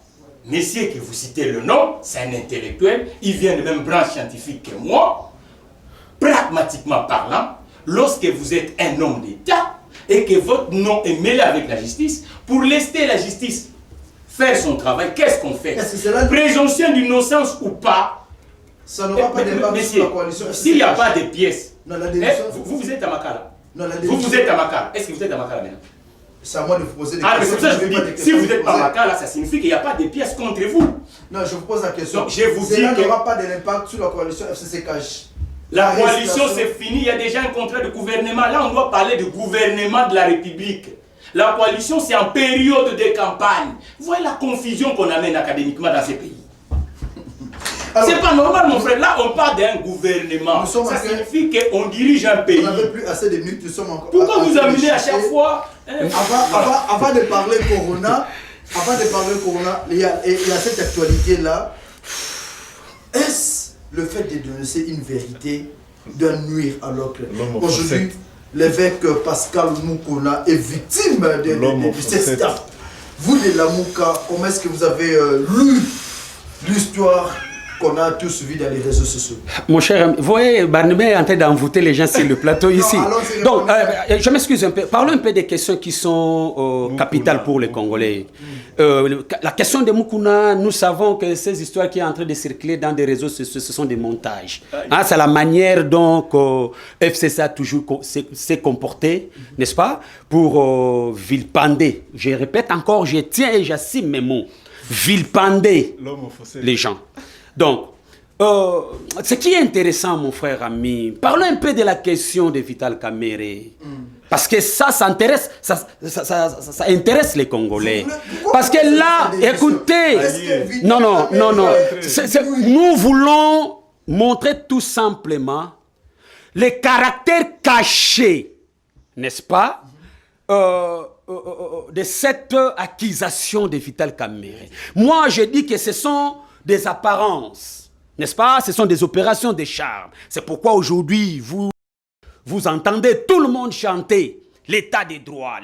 messieurs que vous citez le nom, c'est un intellectuel, il vient de même branche scientifique que moi. Pragmatiquement parlant, lorsque vous êtes un homme d'État et que votre nom est mêlé avec la justice, pour laisser la justice faire son travail, qu'est-ce qu'on fait? Présomption d'innocence ou pas? Ça n'aura pas d'impact sur la coalition. S'il n'y a pas de pièces, vous êtes à Makala. Vous êtes à Makala. Est-ce que vous êtes à Makala maintenant? C'est à moi de vous poser des questions. Mais ça, je vous dis, si vous êtes à Makala, ça signifie qu'il n'y a pas de pièces contre vous. Non, je vous pose la question. Donc, je vous dis qu'il n'aura pas d'impact sur la coalition FCC-CAJ. La coalition, c'est fini. Il y a déjà un contrat de gouvernement. Là, on doit parler de gouvernement de la République. La coalition, c'est en période de campagne. Vous voyez la confusion qu'on amène académiquement dans ces pays. C'est pas normal, mon frère. Là, on parle d'un gouvernement. Ça signifie qu'on dirige un pays. On n'avait plus assez de minutes. Nous sommes encore. Pourquoi vous amenez à chaque fois avant de parler Corona, il y a cette actualité-là. Est-ce le fait de dénoncer une vérité doit nuire à l'autre? Aujourd'hui, l'évêque Pascal Mukuna est victime de cette histoire. Vous de la Mouka, comment est-ce que vous avez lu l'histoire qu'on a tous vu dans les réseaux sociaux? Mon cher, vous voyez, Barnabé est en train d'envoûter les gens sur le plateau ici. Donc, je m'excuse un peu. Parlons un peu des questions qui sont capitales pour les Congolais. La question de Mukuna, nous savons que ces histoires qui sont en train de circuler dans des réseaux sociaux, ce sont des montages. Hein, c'est la manière dont FCC a toujours s'est comporté, n'est-ce pas, pour vilipender. Je répète encore, je tiens et j'assume mes mots. Vilipender les gens. Donc, ce qui est intéressant, mon frère ami, parlons un peu de la question de Vital Kamerhe. Parce que ça intéresse les Congolais. Parce que là, écoutez, non. Nous voulons montrer tout simplement les caractères cachés, n'est-ce pas, de cette accusation de Vital Kamerhe. Moi, je dis que ce sont des apparences, n'est-ce pas? Ce sont des opérations de charme. C'est pourquoi aujourd'hui, vous entendez tout le monde chanter l'état des droits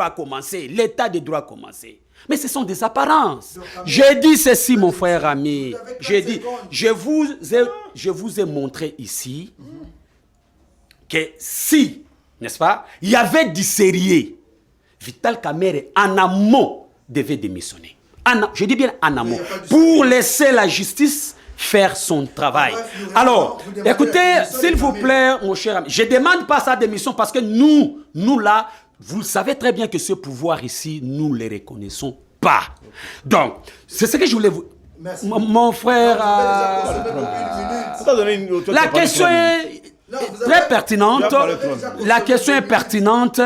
a commencé, l'état des droits a commencé. Mais ce sont des apparences. J'ai dit ceci, mon frère ami. J'ai dit, je vous ai montré ici que si, n'est-ce pas, il y avait du sérieux, Vital Kamerhe en amont devait démissionner. Je dis bien en amont, pour laisser la justice faire son travail. Alors, écoutez, s'il vous plaît, mon cher ami, je ne demande pas sa démission parce que nous là, vous savez très bien que ce pouvoir ici, nous ne le reconnaissons pas. Donc, c'est ce que je voulais vous... Mon frère... La question est très pertinente. La question est pertinente.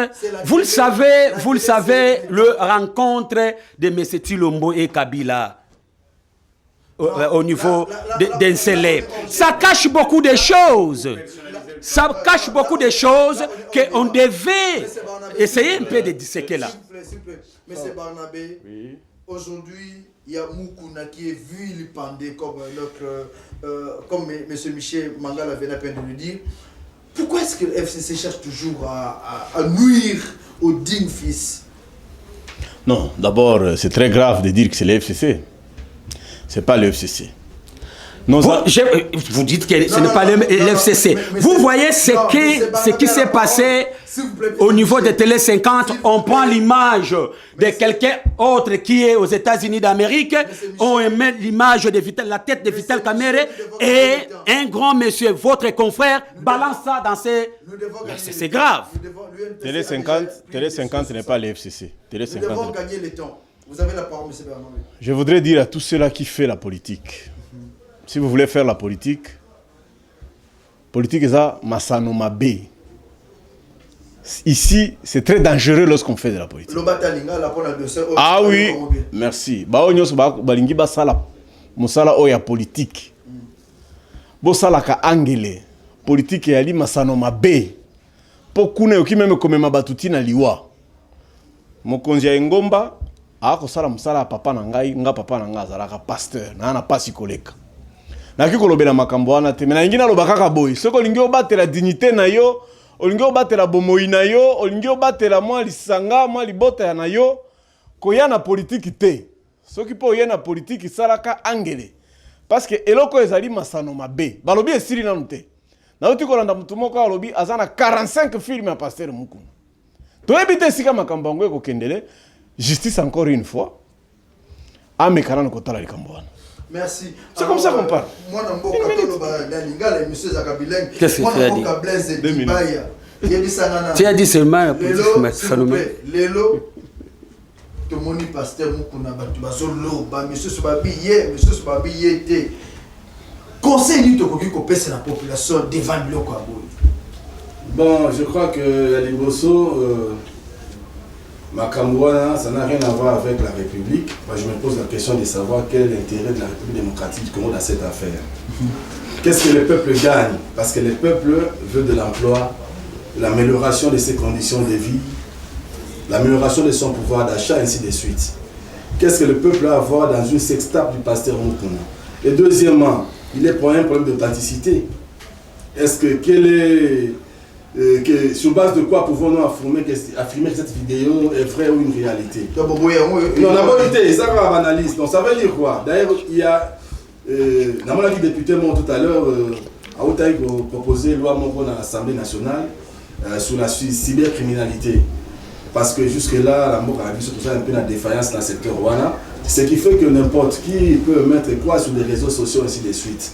Vous le savez, le rencontre de M. Tshilombo et Kabila au niveau d'Ensele. Ça cache beaucoup de choses. Ça cache beaucoup de choses qu'on devait essayer un peu de disséquer là. Monsieur Barnabé, aujourd'hui, il y a Moukouna qui est vu, il pendait comme M. Michel Mangala venait à peine de le dire. Pourquoi est-ce que le FCC cherche toujours à nuire aux dignes fils? Non, d'abord, c'est très grave de dire que c'est le FCC. C'est pas le FCC. Vous dites que ce n'est pas le FCC. Vous voyez ce qui s'est passé au niveau de Télé 50. On prend l'image de quelqu'un autre qui est aux États-Unis d'Amérique. On met l'image de la tête de Vital Kamerhe et un grand monsieur, votre confrère, balance ça dans ses... C'est grave. Télé 50 n'est pas le FCC. Télé 50. Nous devons gagner le temps. Vous avez la parole, M. Bernard. Je voudrais dire à tous ceux-là qui font la politique, si vous voulez faire la politique est ça, Masano Mabe. Ici, c'est très dangereux lorsqu'on fait de la politique. Ah oui, merci. Balingi basala musala oya politique. Bosala ka angele. Politique yali Masano Mabe. Pokune oki même comme mabatuti na liwa. Mokonzi ya Ngomba ako sala musala papa na ngai, nga papa na nga azalaka pasteur, na ana pasi koleka. Naki kolobela makambo wana te, mena ingina loba kaka boy. Soko olingi obatela dignité na yo, olingi obatela bomoi na yo, olingi obatela mwa lisanga, mwa libota na yo, koya na politique te. Soki po oya na politique salaka angele. Parce que eloko ezali Masano Mabe. Balobi esili nanu te. Na uti kolanda mutu moko alobi azana 45 films ya pasteur Mukuna. Toyebite sika makambo yango ekokendele. Justice encore une fois. Amekana kotala likambo wana. Merci. C'est comme ça qu'on parle. Moi, je monsieur Zakabileng. Qu'est-ce que tu as dit? 2 minutes. Tu as dit seulement Lélo, tout le monde pasteur Mukuna Batubasolo, monsieur Sobabi était. Conseil de la population devant le Kwabo. Bon, je crois que la Liboso, Makamouana, ça n'a rien à voir avec la République. Moi, je me pose la question de savoir quel est l'intérêt de la République démocratique du Congo dans cette affaire. Qu'est-ce que le peuple gagne? Parce que le peuple veut de l'emploi, l'amélioration de ses conditions de vie, l'amélioration de son pouvoir d'achat, ainsi de suite. Qu'est-ce que le peuple a à voir dans une sextape du pasteur Mukuna? Et deuxièmement, il est pour un problème d'authenticité. Est-ce que sur base de quoi pouvons-nous affirmer que cette vidéo est vraie ou une réalité? Non, la vérité, ça va analyse. Donc ça veut dire quoi? D'ailleurs, il y a, dans mon avis, député tout à l'heure, a proposé une loi dans l'Assemblée nationale sur la cybercriminalité. Parce que jusque-là, la MOC a vu surtout ça un peu la défaillance dans le secteur Rwanda. Ce qui fait que n'importe qui peut mettre quoi sur les réseaux sociaux, ainsi de suite.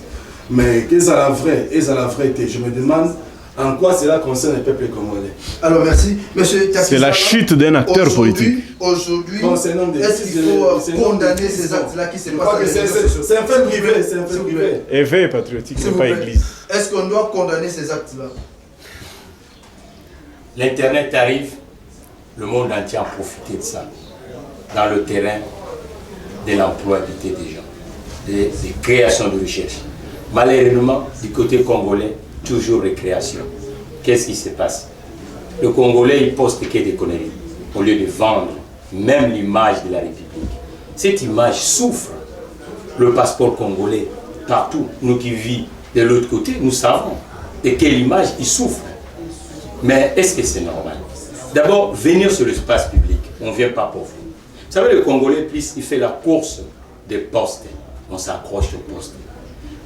Mais qu'est-ce à la vraie, je me demande en quoi cela concerne le peuple congolais. Alors merci. Monsieur Takisala, c'est la chute d'un acteur politique. Aujourd'hui, est-ce qu'il faut condamner ces actes-là qui se passent? C'est un fait privé, c'est un fait privé. Éveil patriotique, c'est pas église. Est-ce qu'on doit condamner ces actes-là? L'Internet arrive, le monde entier a profité de ça, dans le terrain de l'employabilité des gens, des créations de recherche. Malheureusement, du côté congolais, toujours récréation. Qu'est-ce qui se passe? Le Congolais, il poste que des conneries, au lieu de vendre même l'image de la République. Cette image souffre. Le passeport congolais, partout, nous qui vivons de l'autre côté, nous savons de quelle image il souffre. Mais est-ce que c'est normal? D'abord, venir sur l'espace public, on ne vient pas pour vous. Vous savez, le Congolais, plus il fait la course des postes, on s'accroche au poste.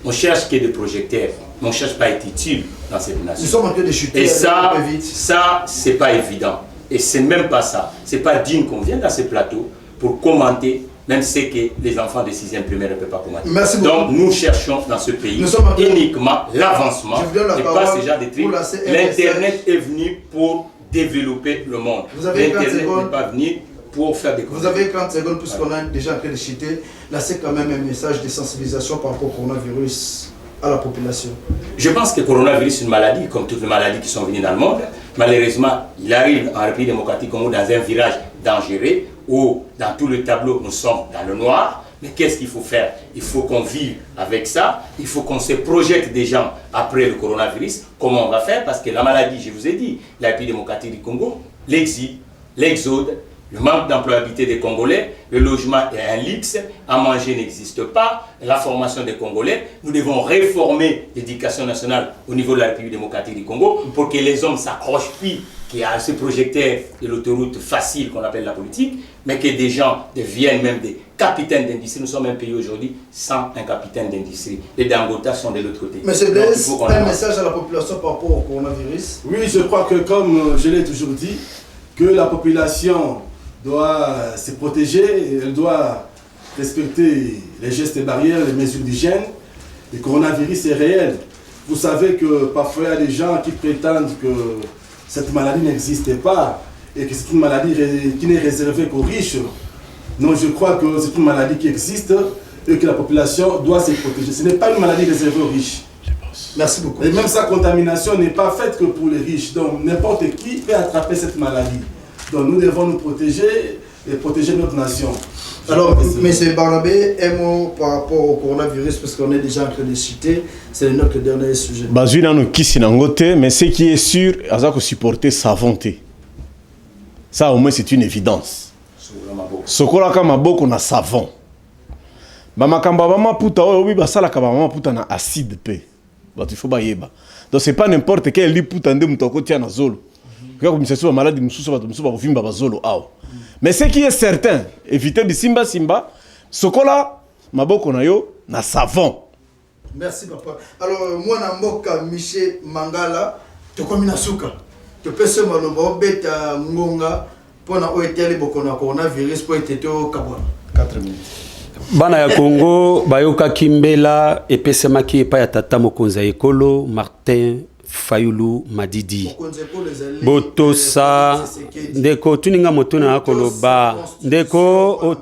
On cherche que des projecteurs, mais on ne cherche pas à être utile dans cette nation. Nous sommes en train de chuter. Et ça, c'est pas évident. Et c'est même pas ça. C'est pas digne qu'on vienne dans ce plateau pour commenter, même ce que les enfants de 6e primaire ne peuvent pas commenter. Merci beaucoup. Donc nous cherchons dans ce pays uniquement l'avancement et pas ce genre de trucs. L'Internet est venu pour développer le monde. L'Internet n'est pas venu pour faire des... Vous avez 30 secondes puisqu'on a déjà en train de chuter. Là, c'est quand même un message de sensibilisation par rapport au coronavirus à la population. Je pense que le coronavirus est une maladie, comme toutes les maladies qui sont venues dans le monde. Malheureusement, il arrive en République démocratique Congo dans un virage dangereux où dans tout le tableau, nous sommes dans le noir. Mais qu'est-ce qu'il faut faire? Il faut qu'on vive avec ça. Il faut qu'on se projette des gens après le coronavirus. Comment on va faire? Parce que la maladie, je vous ai dit, la République démocratique du Congo, l'exil, l'exode, le manque d'employabilité des Congolais, le logement est un luxe, à manger n'existe pas, la formation des Congolais. Nous devons réformer l'éducation nationale au niveau de la République démocratique du Congo pour que les hommes s'accrochent plus à ce projecteur de l'autoroute facile qu'on appelle la politique, mais que des gens deviennent même des capitaines d'industrie. Nous sommes un pays aujourd'hui sans un capitaine d'industrie. Les Dangote sont de l'autre côté. Monsieur Blaise, un message à la population par rapport au coronavirus? Oui, je crois que comme je l'ai toujours dit, que la population doit se protéger, elle doit respecter les gestes et barrières, les mesures d'hygiène. Le coronavirus est réel. Vous savez que parfois il y a des gens qui prétendent que cette maladie n'existe pas et que c'est une maladie qui n'est réservée qu'aux riches. Non, je crois que c'est une maladie qui existe et que la population doit se protéger. Ce n'est pas une maladie réservée aux riches. Merci beaucoup. Et même sa contamination n'est pas faite que pour les riches. Donc n'importe qui peut attraper cette maladie. Donc nous devons nous protéger et protéger notre nation. Alors, M. Barnabé, un mot par rapport au coronavirus, parce qu'on est déjà en train de citer, c'est notre dernier sujet. Mais ce qui est sûr, c'est que supporter sa volonté. Ça au moins c'est une évidence. Sokola kama boko na savon. Bamakamba bama puta obi basala kaba mama puta na acide pe. Il faut ba yeba. Donc c'est pas n'importe quel li puta ndé mutoko tia na zolo. Comme c'est une maladie mususu ba mususu ba vimba ba zolo aw. Mais ce qui est certain, éviter de simba sokola maboko na yo na savon. Merci papa. Alors moi na mboka Michel Mangala to komina suka. To pese maloba beta ngonga pona oetele boko na coronavirus po eteto kabona. 4 minutes. Bana ya Congo bayoka kimbela epesemaki epa ya tata mokonzi ya ekolo Martin Fayulu Madidi. Botosa ndeko tuninga motuna akoloba ndeko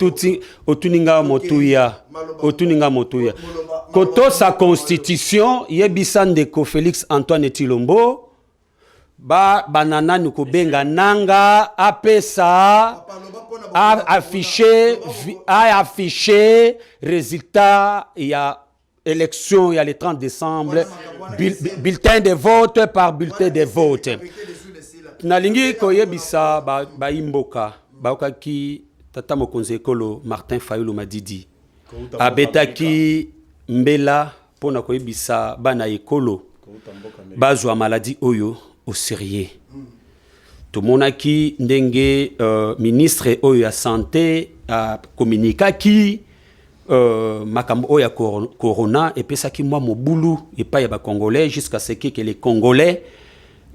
otuninga motuya koto sa constitution yebisa ndeko Félix Antoine Tshilombo banana nuko benga nanga apesa affiché résultat ya élection il y a le 30 décembre bulletin de vote par bulletin de vote nalingi koyebisa ba imboka baokaki tata mokonzi ekolo Martin Fayulu Madidi abetaki mbela pona koyebisa bana ekolo bazwa maladie oyo au sérieux. Tout le monde qui ndenge ministre oyo ya santé a communiqué qui makambo oya corona et pesa ki moi mobulu et pas ya ba congolais jusqu'à ce que les congolais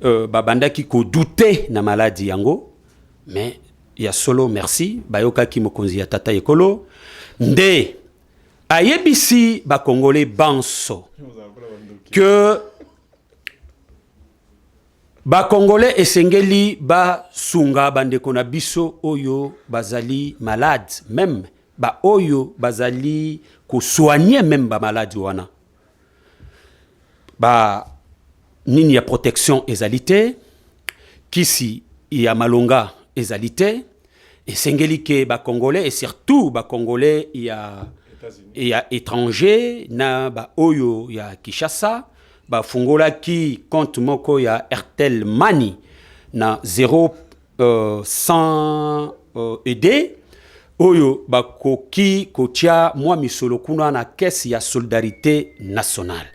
babanda ki ko douter na maladie yango mais ya solo merci bayoka ki mokonzi ya tata ekolo nde ayebisi ba congolais banso que ba congolais esengeli ba sunga bandeko na biso oyo bazali malade même ba oyo bazali ko soigner même ba malade wana ba nini ya protection ezalité kisi ya malonga ezalité esengeli ke ba congolais et surtout ba congolais ya étranger na ba oyo ya Kinshasa ba fungola ki compte moko ya Airtel Money na 0 ED oyo ba koki kotia moi misolo kuna na caisse ya solidarité nationale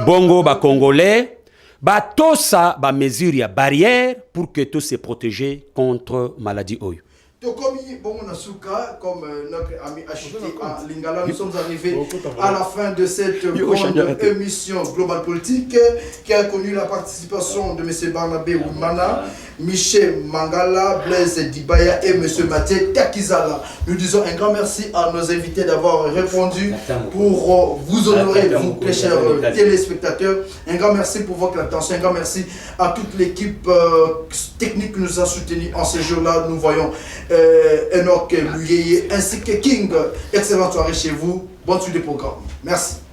bongo ba congolais ba tosa ba mesure ya barrière pour que tous se protéger contre maladie oyo Tokomi Bongonasuka, comme notre ami acheté à Lingala, nous sommes arrivés à la fin de cette grande émission Global Politique qui a connu la participation de M. Barnabé Oumana, Michel Mangala, Blaise Dibaya et M. Mathieu Takizala. Nous disons un grand merci à nos invités d'avoir répondu pour vous honorer, vous, très chers téléspectateurs. Un grand merci pour votre attention, un grand merci à toute l'équipe technique qui nous a soutenus en ce jour-là. Nous voyons Enoch Luyeye ainsi que King. Excellente soirée chez vous. Bonne suite des programmes. Merci.